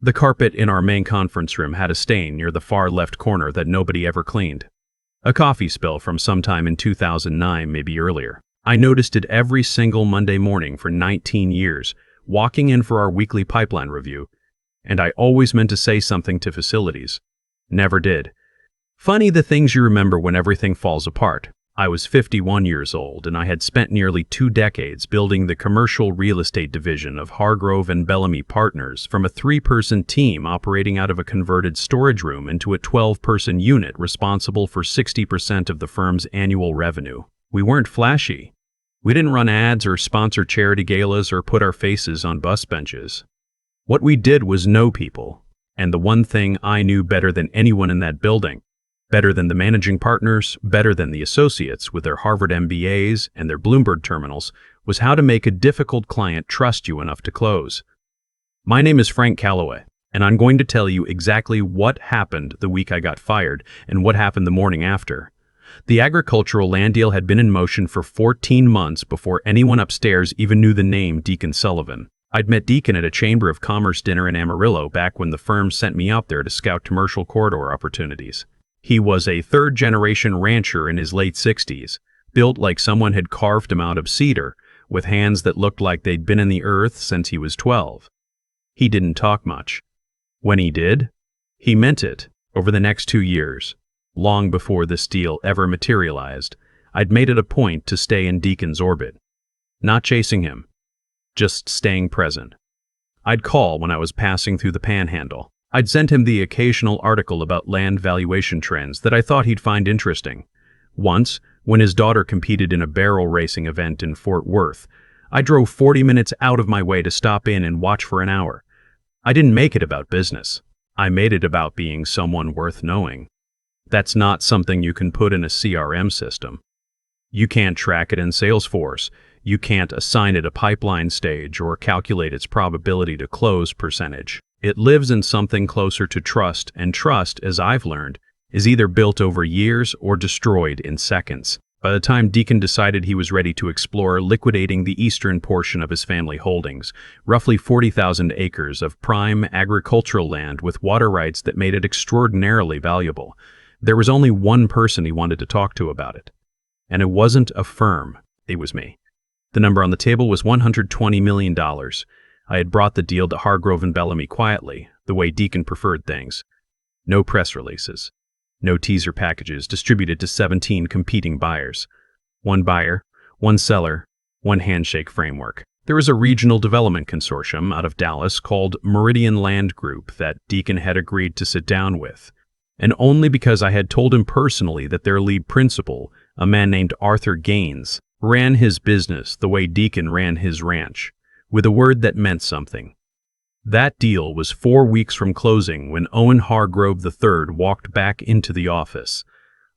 The carpet in our main conference room had a stain near the far left corner that nobody ever cleaned. A coffee spill from sometime in 2009, maybe earlier. I noticed it every single Monday morning for 19 years, walking in for our weekly pipeline review, and I always meant to say something to facilities. Never did. Funny the things you remember when everything falls apart. I was 51 years old, and I had spent nearly 2 decades building the commercial real estate division of Hargrove and Bellamy Partners from a 3-person team operating out of a converted storage room into a 12-person unit responsible for 60% of the firm's annual revenue. We weren't flashy. We didn't run ads or sponsor charity galas or put our faces on bus benches. What we did was know people, and the one thing I knew better than anyone in that building, better than the managing partners, better than the associates with their Harvard MBAs and their Bloomberg terminals, was how to make a difficult client trust you enough to close. My name is Frank Calloway, and I'm going to tell you exactly what happened the week I got fired and what happened the morning after. The agricultural land deal had been in motion for 14 months before anyone upstairs even knew the name Deacon Sullivan. I'd met Deacon at a Chamber of Commerce dinner in Amarillo back when the firm sent me out there to scout commercial corridor opportunities. He was a third-generation rancher in his late 60s, built like someone had carved him out of cedar, with hands that looked like they'd been in the earth since he was 12. He didn't talk much. When he did, he meant it. Over the next 2 years, long before this deal ever materialized, I'd made it a point to stay in Deacon's orbit. Not chasing him, just staying present. I'd call when I was passing through the Panhandle. I'd sent him the occasional article about land valuation trends that I thought he'd find interesting. Once, when his daughter competed in a barrel racing event in Fort Worth, I drove 40 minutes out of my way to stop in and watch for an hour. I didn't make it about business. I made it about being someone worth knowing. That's not something you can put in a CRM system. You can't track it in Salesforce. You can't assign it a pipeline stage or calculate its probability to close percentage. It lives in something closer to trust, and trust, as I've learned, is either built over years or destroyed in seconds. By the time Deacon decided he was ready to explore liquidating the eastern portion of his family holdings, roughly 40,000 acres of prime agricultural land with water rights that made it extraordinarily valuable, there was only one person he wanted to talk to about it. And it wasn't a firm, it was me. The number on the table was $120 million. I had brought the deal to Hargrove and Bellamy quietly, the way Deacon preferred things. No press releases. No teaser packages distributed to 17 competing buyers. One buyer, one seller, one handshake framework. There was a regional development consortium out of Dallas called Meridian Land Group that Deacon had agreed to sit down with. And only because I had told him personally that their lead principal, a man named Arthur Gaines, ran his business the way Deacon ran his ranch, with a word that meant something. That deal was 4 weeks from closing when Owen Hargrove III walked back into the office.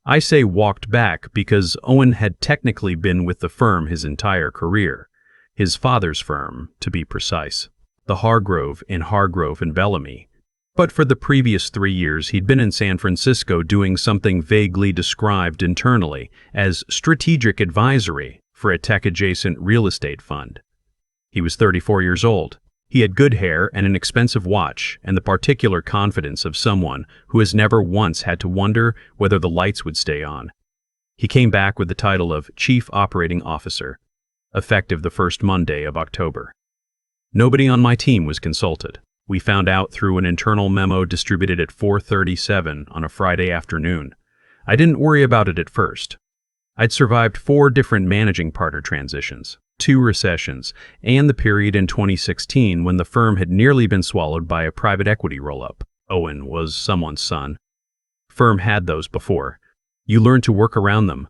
I say walked back because Owen had technically been with the firm his entire career, his father's firm, to be precise, the Hargrove and Bellamy. But for the previous 3 years, he'd been in San Francisco doing something vaguely described internally as strategic advisory for a tech-adjacent real estate fund. He was 34 years old. He had good hair and an expensive watch and the particular confidence of someone who has never once had to wonder whether the lights would stay on. He came back with the title of Chief Operating Officer, effective the first Monday of October. Nobody on my team was consulted. We found out through an internal memo distributed at 4:37 on a Friday afternoon. I didn't worry about it at first. I'd survived 4 different managing partner transitions, 2 recessions, and the period in 2016 when the firm had nearly been swallowed by a private equity roll-up. Owen was someone's son. Firm had those before. You learn to work around them.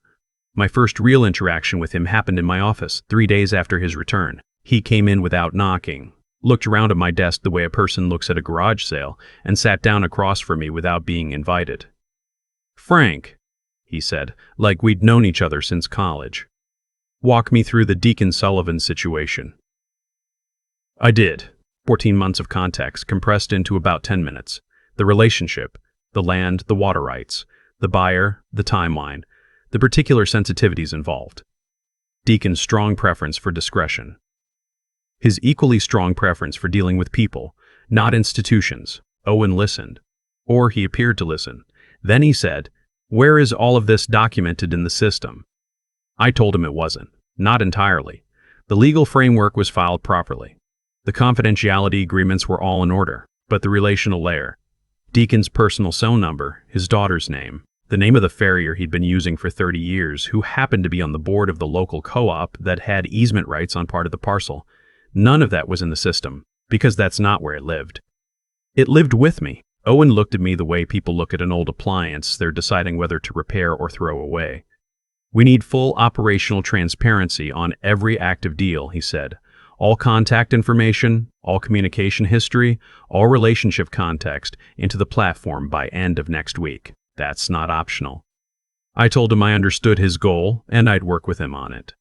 My first real interaction with him happened in my office 3 days after his return. He came in without knocking, looked around at my desk the way a person looks at a garage sale, and sat down across from me without being invited. "Frank," he said, like we'd known each other since college. "Walk me through the Deacon Sullivan situation." I did. 14 months of context compressed into about 10 minutes. The relationship, the land, the water rights, the buyer, the timeline, the particular sensitivities involved. Deacon's strong preference for discretion. His equally strong preference for dealing with people, not institutions. Owen listened. Or he appeared to listen. Then he said, "Where is all of this documented in the system?" I told him it wasn't. Not entirely. The legal framework was filed properly. The confidentiality agreements were all in order, but the relational layer, Deacon's personal cell number, his daughter's name, the name of the farrier he'd been using for 30 years, who happened to be on the board of the local co-op that had easement rights on part of the parcel. None of that was in the system, because that's not where it lived. It lived with me. Owen looked at me the way people look at an old appliance they're deciding whether to repair or throw away. "We need full operational transparency on every active deal," he said. "All contact information, all communication history, all relationship context into the platform by end of next week. That's not optional." I told him I understood his goal and I'd work with him on it.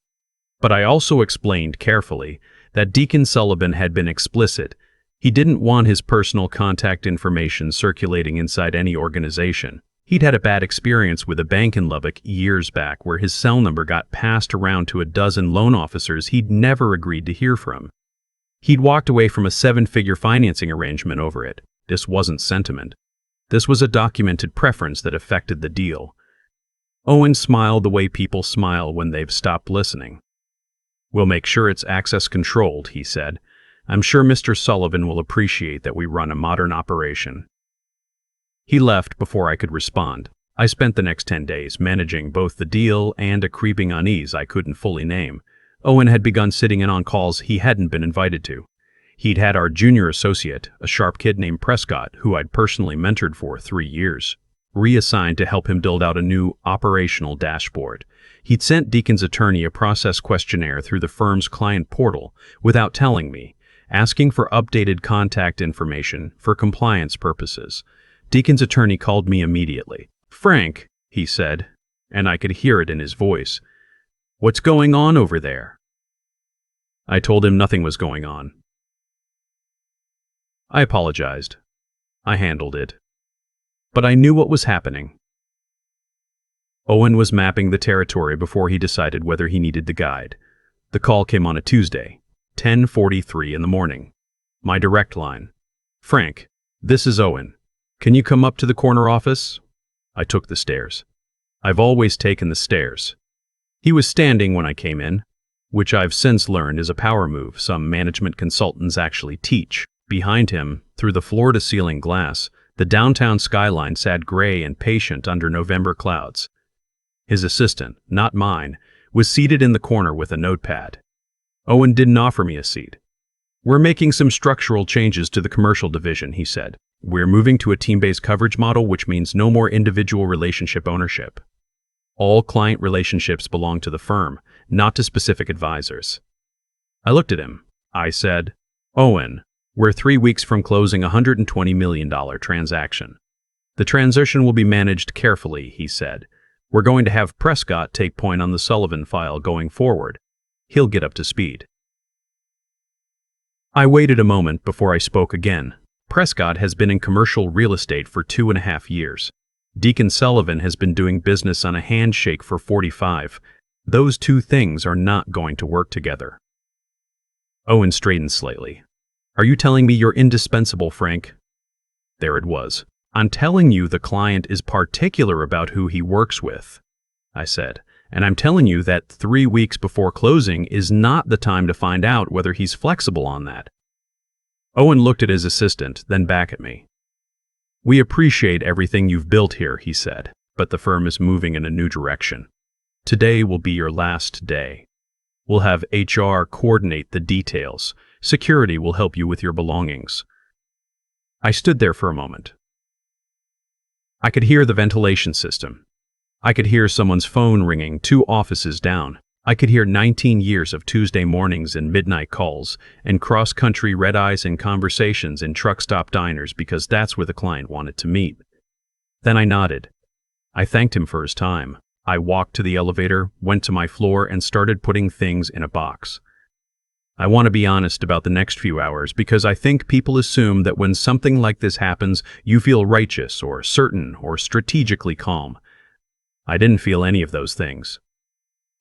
But I also explained carefully that Deacon Sullivan had been explicit. He didn't want his personal contact information circulating inside any organization. He'd had a bad experience with a bank in Lubbock years back where his cell number got passed around to a dozen loan officers he'd never agreed to hear from. He'd walked away from a 7-figure financing arrangement over it. This wasn't sentiment. This was a documented preference that affected the deal. Owen smiled the way people smile when they've stopped listening. "We'll make sure it's access controlled," he said. "I'm sure Mr. Sullivan will appreciate that we run a modern operation." He left before I could respond. I spent the next 10 days managing both the deal and a creeping unease I couldn't fully name. Owen had begun sitting in on calls he hadn't been invited to. He'd had our junior associate, a sharp kid named Prescott, who I'd personally mentored for 3 years, reassigned to help him build out a new operational dashboard. He'd sent Deacon's attorney a process questionnaire through the firm's client portal without telling me, asking for updated contact information for compliance purposes. Deacon's attorney called me immediately. "Frank," he said, and I could hear it in his voice. "What's going on over there?" I told him nothing was going on. I apologized. I handled it. But I knew what was happening. Owen was mapping the territory before he decided whether he needed the guide. The call came on a Tuesday, 10:43 in the morning. My direct line. "Frank, this is Owen. Can you come up to the corner office?" I took the stairs. I've always taken the stairs. He was standing when I came in, which I've since learned is a power move some management consultants actually teach. Behind him, through the floor-to-ceiling glass, the downtown skyline sat gray and patient under November clouds. His assistant, not mine, was seated in the corner with a notepad. Owen didn't offer me a seat. "We're making some structural changes to the commercial division," he said. "We're moving to a team-based coverage model, which means no more individual relationship ownership. All client relationships belong to the firm, not to specific advisors." I looked at him. I said, "Owen, we're 3 weeks from closing a $120 million transaction. The transition will be managed carefully," he said. "We're going to have Prescott take point on the Sullivan file going forward. He'll get up to speed." I waited a moment before I spoke again. Prescott has been in commercial real estate for 2.5 years. Deacon Sullivan has been doing business on a handshake for 45. Those two things are not going to work together. Owen straightened slightly. "Are you telling me you're indispensable, Frank?" There it was. "I'm telling you the client is particular about who he works with," I said. "And I'm telling you that 3 weeks before closing is not the time to find out whether he's flexible on that." Owen looked at his assistant, then back at me. "We appreciate everything you've built here," he said, "but the firm is moving in a new direction. Today will be your last day. We'll have HR coordinate the details. Security will help you with your belongings." I stood there for a moment. I could hear the ventilation system. I could hear someone's phone ringing 2 offices down. I could hear 19 years of Tuesday mornings and midnight calls, and cross-country red-eyes and conversations in truck-stop diners because that's where the client wanted to meet. Then I nodded. I thanked him for his time. I walked to the elevator, went to my floor, and started putting things in a box. I want to be honest about the next few hours because I think people assume that when something like this happens, you feel righteous or certain or strategically calm. I didn't feel any of those things.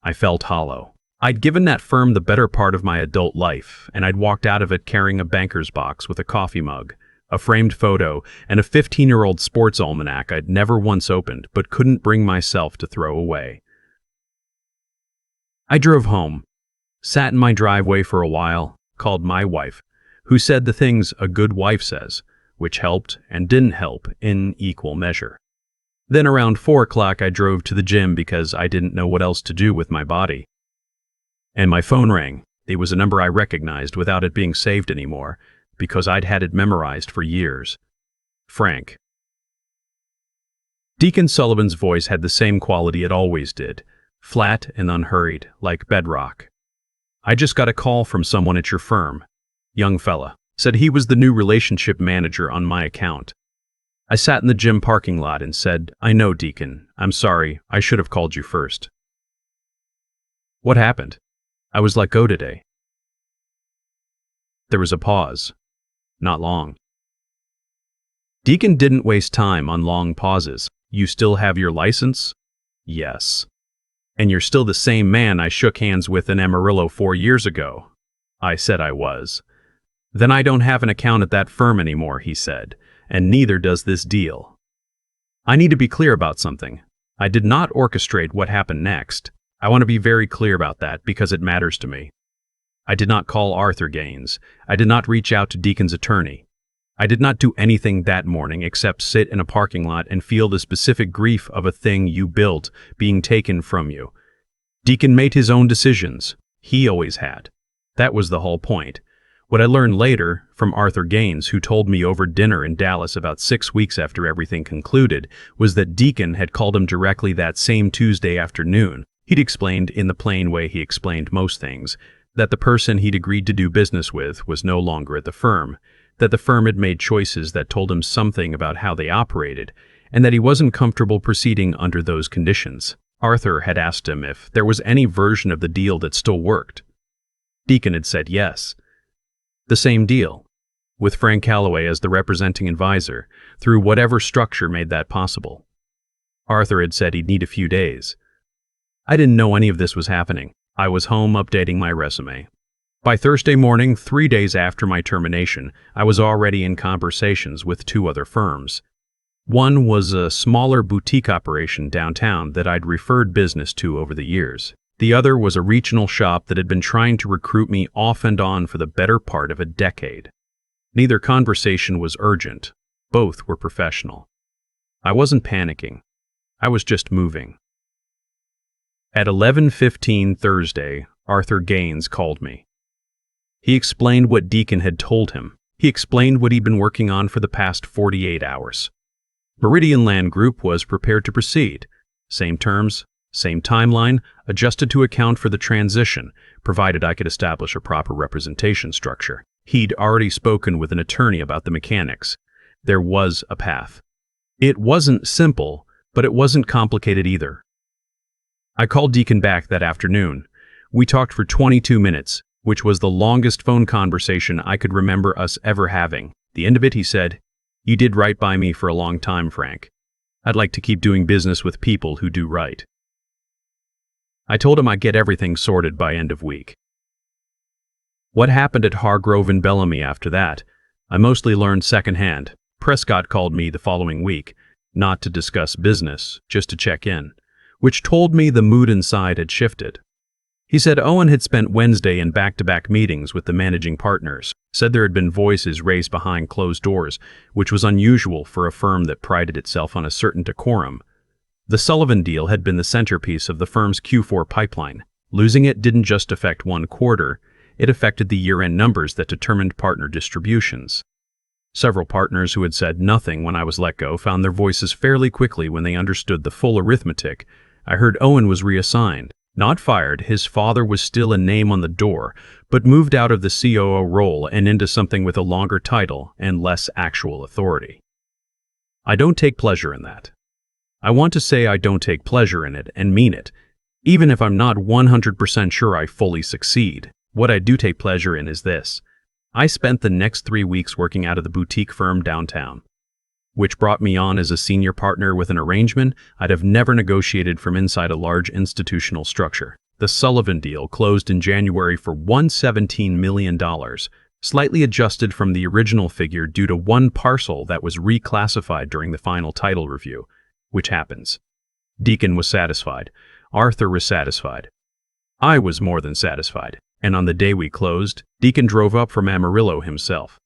I felt hollow. I'd given that firm the better part of my adult life, and I'd walked out of it carrying a banker's box with a coffee mug. a framed photo, and a 15-year-old sports almanac I'd never once opened but couldn't bring myself to throw away. I drove home, sat in my driveway for a while, called my wife, who said the things a good wife says, which helped and didn't help in equal measure. Then around 4 o'clock I drove to the gym because I didn't know what else to do with my body. And my phone rang. It was a number I recognized without it being saved anymore, because I'd had it memorized for years. Frank. Deacon Sullivan's voice had the same quality it always did, flat and unhurried, like bedrock. "I just got a call from someone at your firm. Young fella. Said he was the new relationship manager on my account." I sat in the gym parking lot and said, "I know, Deacon. I'm sorry. I should have called you first." "What happened?" "I was let go today." There was a pause. Not long. Deacon didn't waste time on long pauses. "You still have your license?" "Yes." "And you're still the same man I shook hands with in Amarillo 4 years ago?" I said I was. "Then I don't have an account at that firm anymore," he said, "and neither does this deal." I need to be clear about something. I did not orchestrate what happened next. I want to be very clear about that because it matters to me. I did not call Arthur Gaines. I did not reach out to Deacon's attorney. I did not do anything that morning except sit in a parking lot and feel the specific grief of a thing you built being taken from you. Deacon made his own decisions. He always had. That was the whole point. What I learned later, from Arthur Gaines, who told me over dinner in Dallas about 6 weeks after everything concluded, was that Deacon had called him directly that same Tuesday afternoon. He'd explained, in the plain way he explained most things, that the person he'd agreed to do business with was no longer at the firm, that the firm had made choices that told him something about how they operated, and that he wasn't comfortable proceeding under those conditions. Arthur had asked him if there was any version of the deal that still worked. Deacon had said yes. The same deal, with Frank Calloway as the representing advisor, through whatever structure made that possible. Arthur had said he'd need a few days. I didn't know any of this was happening. I was home updating my resume. By Thursday morning, 3 days after my termination, I was already in conversations with 2 other firms. One was a smaller boutique operation downtown that I'd referred business to over the years. The other was a regional shop that had been trying to recruit me off and on for the better part of a decade. Neither conversation was urgent. Both were professional. I wasn't panicking. I was just moving. At 11:15 Thursday, Arthur Gaines called me. He explained what Deacon had told him. He explained what he'd been working on for the past 48 hours. Meridian Land Group was prepared to proceed. Same terms, same timeline, adjusted to account for the transition, provided I could establish a proper representation structure. He'd already spoken with an attorney about the mechanics. There was a path. It wasn't simple, but it wasn't complicated either. I called Deacon back that afternoon. We talked for 22 minutes, which was the longest phone conversation I could remember us ever having. The end of it, he said, "You did right by me for a long time, Frank. I'd like to keep doing business with people who do right." I told him I'd get everything sorted by end of week. What happened at Hargrove and Bellamy after that, I mostly learned secondhand. Prescott called me the following week, not to discuss business, just to check in, which told me the mood inside had shifted. He said Owen had spent Wednesday in back-to-back meetings with the managing partners, said there had been voices raised behind closed doors, which was unusual for a firm that prided itself on a certain decorum. The Sullivan deal had been the centerpiece of the firm's Q4 pipeline. Losing it didn't just affect one quarter, it affected the year-end numbers that determined partner distributions. Several partners who had said nothing when I was let go found their voices fairly quickly when they understood the full arithmetic. I heard Owen was reassigned. Not fired, his father was still a name on the door, but moved out of the COO role and into something with a longer title and less actual authority. I don't take pleasure in that. I want to say I don't take pleasure in it and mean it, even if I'm not 100% sure I fully succeed. What I do take pleasure in is this. I spent the next 3 weeks working out of the boutique firm downtown, which brought me on as a senior partner with an arrangement I'd have never negotiated from inside a large institutional structure. The Sullivan deal closed in January for $117 million, slightly adjusted from the original figure due to one parcel that was reclassified during the final title review, which happens. Deacon was satisfied. Arthur was satisfied. I was more than satisfied, and on the day we closed, Deacon drove up from Amarillo himself.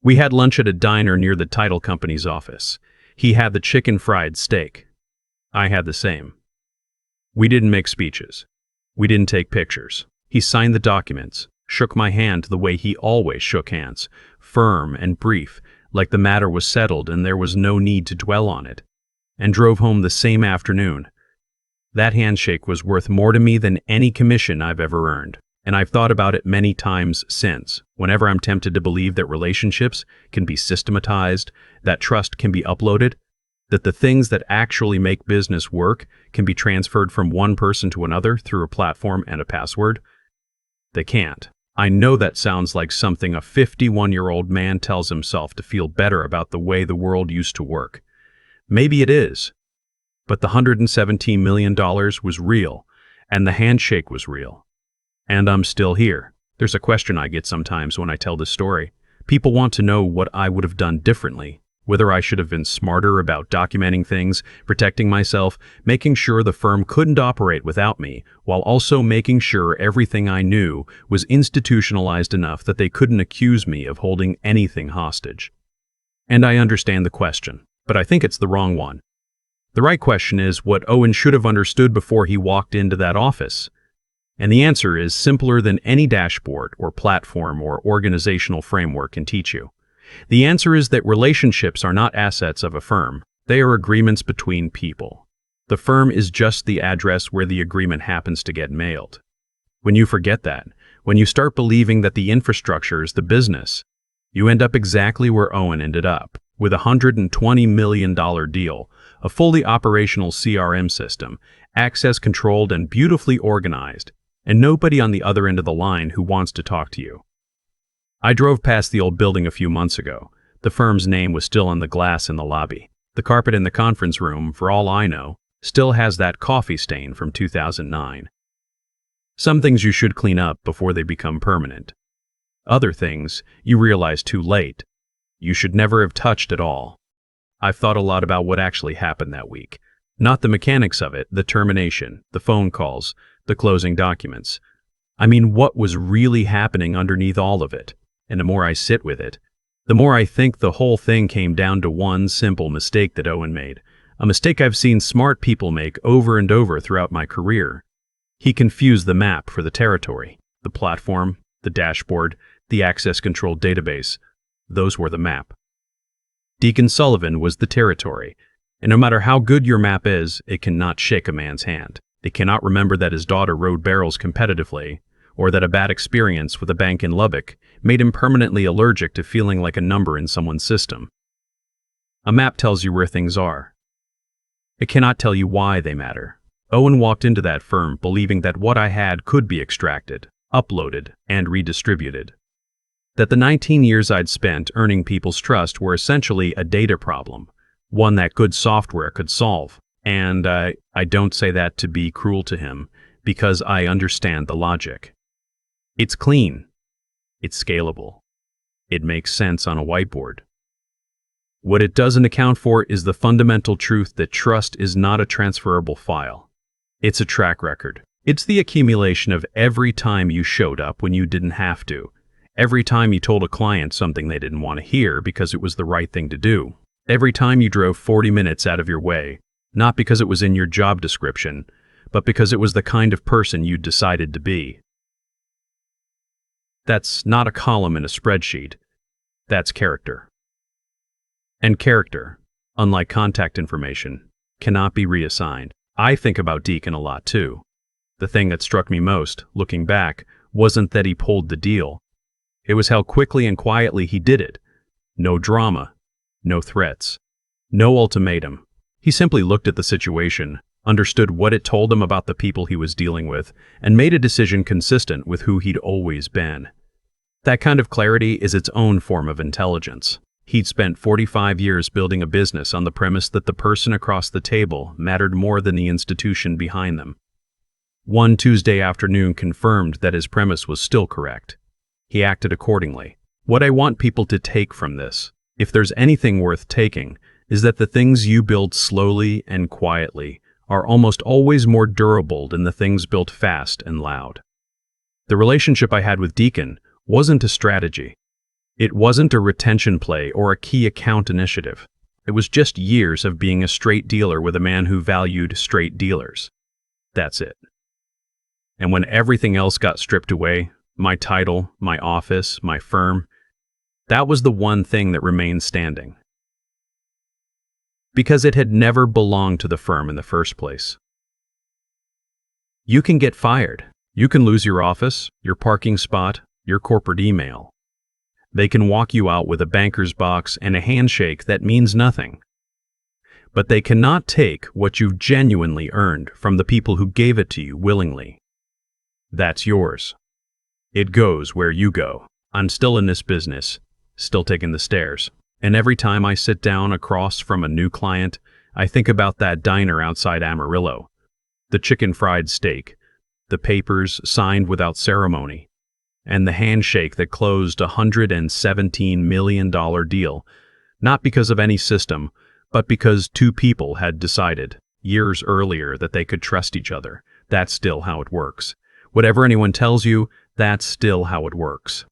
We had lunch at a diner near the title company's office. He had the chicken fried steak. I had the same. We didn't make speeches. We didn't take pictures. He signed the documents, shook my hand the way he always shook hands, firm and brief, like the matter was settled and there was no need to dwell on it, and drove home the same afternoon. That handshake was worth more to me than any commission I've ever earned, and I've thought about it many times since, whenever I'm tempted to believe that relationships can be systematized, that trust can be uploaded, that the things that actually make business work can be transferred from one person to another through a platform and a password. They can't. I know that sounds like something a 51-year-old man tells himself to feel better about the way the world used to work. Maybe it is. But the $117 million was real, and the handshake was real. And I'm still here. There's a question I get sometimes when I tell this story. People want to know what I would have done differently, whether I should have been smarter about documenting things, protecting myself, making sure the firm couldn't operate without me, while also making sure everything I knew was institutionalized enough that they couldn't accuse me of holding anything hostage. And I understand the question, but I think it's the wrong one. The right question is what Owen should have understood before he walked into that office. And the answer is simpler than any dashboard or platform or organizational framework can teach you. The answer is that relationships are not assets of a firm. They are agreements between people. The firm is just the address where the agreement happens to get mailed. When you forget that, when you start believing that the infrastructure is the business, you end up exactly where Owen ended up, with a $120 million deal, a fully operational CRM system, access controlled and beautifully organized, and nobody on the other end of the line who wants to talk to you. I drove past the old building a few months ago. The firm's name was still on the glass in the lobby. The carpet in the conference room, for all I know, still has that coffee stain from 2009. Some things you should clean up before they become permanent. Other things you realize too late. You should never have touched at all. I've thought a lot about what actually happened that week. Not the mechanics of it, the termination, the phone calls, the closing documents. I mean, what was really happening underneath all of it? And the more I sit with it, the more I think the whole thing came down to one simple mistake that Owen made. A mistake I've seen smart people make over and over throughout my career. He confused the map for the territory, the platform, the dashboard, the access control database. Those were the map. Deacon Sullivan was the territory, and no matter how good your map is, it cannot shake a man's hand. They cannot remember that his daughter rode barrels competitively, or that a bad experience with a bank in Lubbock made him permanently allergic to feeling like a number in someone's system. A map tells you where things are. It cannot tell you why they matter. Owen walked into that firm believing that what I had could be extracted, uploaded, and redistributed. That the 19 years I'd spent earning people's trust were essentially a data problem, one that good software could solve. And I don't say that to be cruel to him, because I understand the logic. It's clean. It's scalable. It makes sense on a whiteboard. What it doesn't account for is the fundamental truth that trust is not a transferable file. It's a track record. It's the accumulation of every time you showed up when you didn't have to, every time you told a client something they didn't want to hear because it was the right thing to do, every time you drove 40 minutes out of your way, not because it was in your job description, but because it was the kind of person you decided to be. That's not a column in a spreadsheet. That's character. And character, unlike contact information, cannot be reassigned. I think about Deacon a lot too. The thing that struck me most, looking back, wasn't that he pulled the deal. It was how quickly and quietly he did it. No drama, no threats, no ultimatum. He simply looked at the situation, understood what it told him about the people he was dealing with, and made a decision consistent with who he'd always been. That kind of clarity is its own form of intelligence. He'd spent 45 years building a business on the premise that the person across the table mattered more than the institution behind them. One Tuesday afternoon confirmed that his premise was still correct. He acted accordingly. What I want people to take from this, if there's anything worth taking, is that the things you build slowly and quietly are almost always more durable than the things built fast and loud. The relationship I had with Deacon wasn't a strategy. It wasn't a retention play or a key account initiative. It was just years of being a straight dealer with a man who valued straight dealers. That's it. And when everything else got stripped away, my title, my office, my firm, that was the one thing that remained standing. Because it had never belonged to the firm in the first place. You can get fired. You can lose your office, your parking spot, your corporate email. They can walk you out with a banker's box and a handshake that means nothing. But they cannot take what you've genuinely earned from the people who gave it to you willingly. That's yours. It goes where you go. I'm still in this business, still taking the stairs. And every time I sit down across from a new client, I think about that diner outside Amarillo. The chicken fried steak, the papers signed without ceremony, and the handshake that closed a $117 million deal, not because of any system, but because two people had decided, years earlier, that they could trust each other. That's still how it works. Whatever anyone tells you, that's still how it works.